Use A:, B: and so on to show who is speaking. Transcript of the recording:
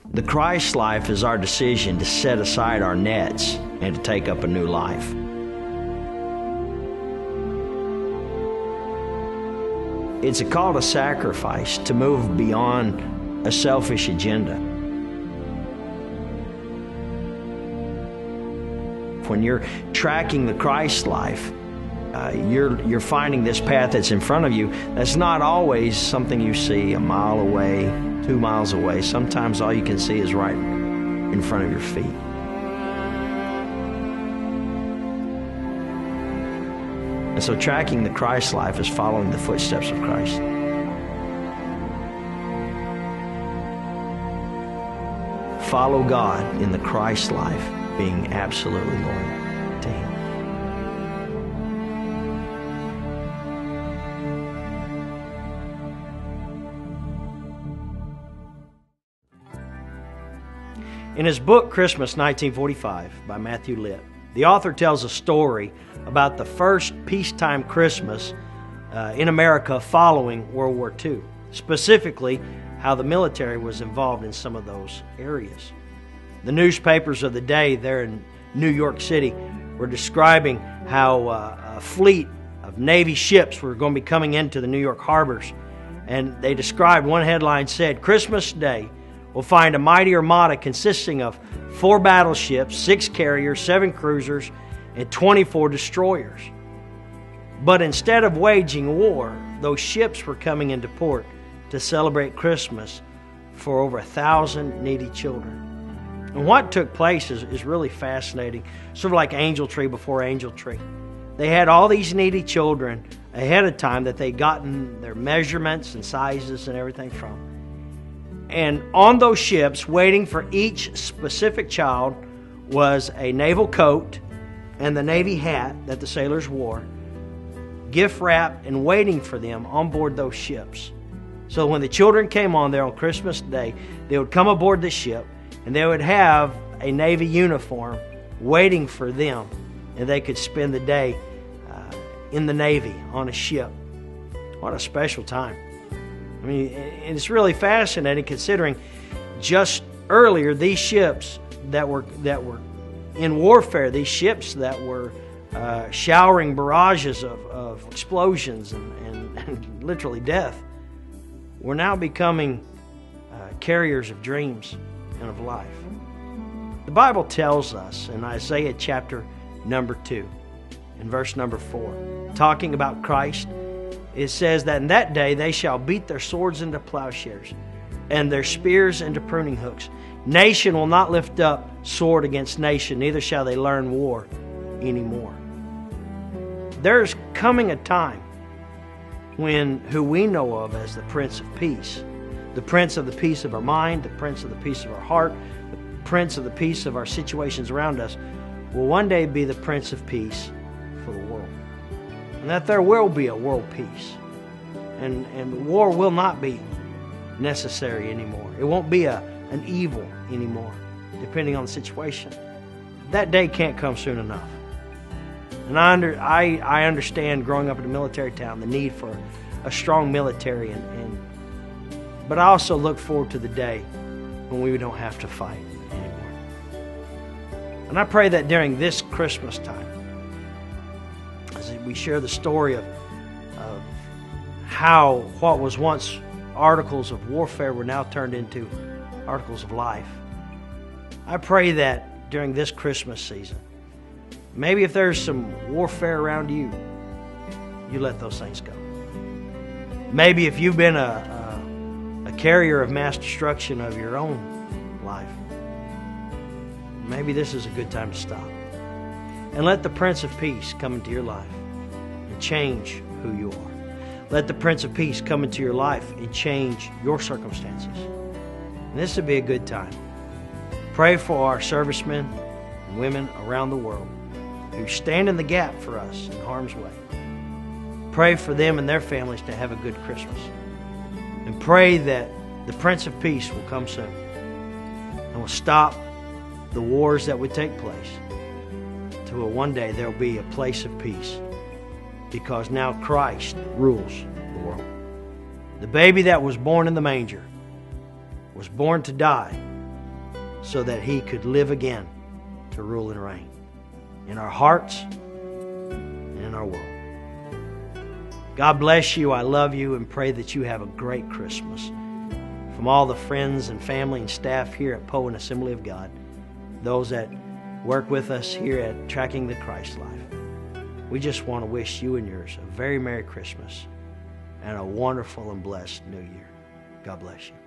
A: The Christ life is our decision to set aside our nets and to take up a new life. It's a call to sacrifice, to move beyond a selfish agenda. When you're tracking the Christ life, you're finding this path that's in front of you. That's not always something you see a mile away, 2 miles away. Sometimes all you can see is right in front of your feet. And so tracking the Christ life is following the footsteps of Christ. Follow God in the Christ life, being absolutely loyal to Him. In his book, Christmas 1945, by Matthew Litt, the author tells a story about the first peacetime Christmas in America following World War II, specifically how the military was involved in some of those areas. The newspapers of the day there in New York City were describing how a fleet of Navy ships were going to be coming into the New York harbors. And they described, one headline said, "Christmas Day will find a mighty armada consisting of 4 battleships, 6 carriers, 7 cruisers, and 24 destroyers." But instead of waging war, those ships were coming into port to celebrate Christmas for over 1,000 needy children. And what took place is really fascinating, sort of like Angel Tree before Angel Tree. They had all these needy children ahead of time that they'd gotten their measurements and sizes and everything from. And on those ships, waiting for each specific child, was a naval coat and the Navy hat that the sailors wore, gift wrapped and waiting for them on board those ships. So when the children came on there on Christmas Day, they would come aboard the ship and they would have a Navy uniform waiting for them, and they could spend the day in the Navy on a ship. What a special time. I mean, it's really fascinating considering just earlier these ships that were in warfare, these ships that were showering barrages of explosions and literally death, were now becoming carriers of dreams and of life. The Bible tells us in Isaiah chapter number 2, in verse number 4, talking about Christ, it says that in that day they shall beat their swords into plowshares and their spears into pruning hooks. Nation will not lift up sword against nation, neither shall they learn war anymore. There's coming a time when who we know of as the Prince of Peace, the Prince of the peace of our mind, the Prince of the peace of our heart, the Prince of the peace of our situations around us, will one day be the Prince of Peace for the world. And that there will be a world peace. And war will not be necessary anymore. It won't be an evil anymore, depending on the situation. That day can't come soon enough. And I understand growing up in a military town the need for a strong military, but I also look forward to the day when we don't have to fight anymore. And I pray that during this Christmas time, as we share the story of how what was once articles of warfare were now turned into articles of life, I pray that during this Christmas season, maybe if there's some warfare around you, you let those things go. Maybe if you've been a carrier of mass destruction of your own life, maybe this is a good time to stop. And let the Prince of Peace come into your life and change who you are. Let the Prince of Peace come into your life and change your circumstances. And this would be a good time. Pray for our servicemen and women around the world who stand in the gap for us in harm's way. Pray for them and their families to have a good Christmas. And pray that the Prince of Peace will come soon and will stop the wars that would take place, till one day there will be a place of peace, because now Christ rules the world. The baby that was born in the manger was born to die so that He could live again to rule and reign in our hearts and in our world. God bless you. I love you and pray that you have a great Christmas. From all the friends and family and staff here at Poe and Assembly of God, those that work with us here at Tracking the Christ Life, we just want to wish you and yours a very Merry Christmas and a wonderful and blessed New Year. God bless you.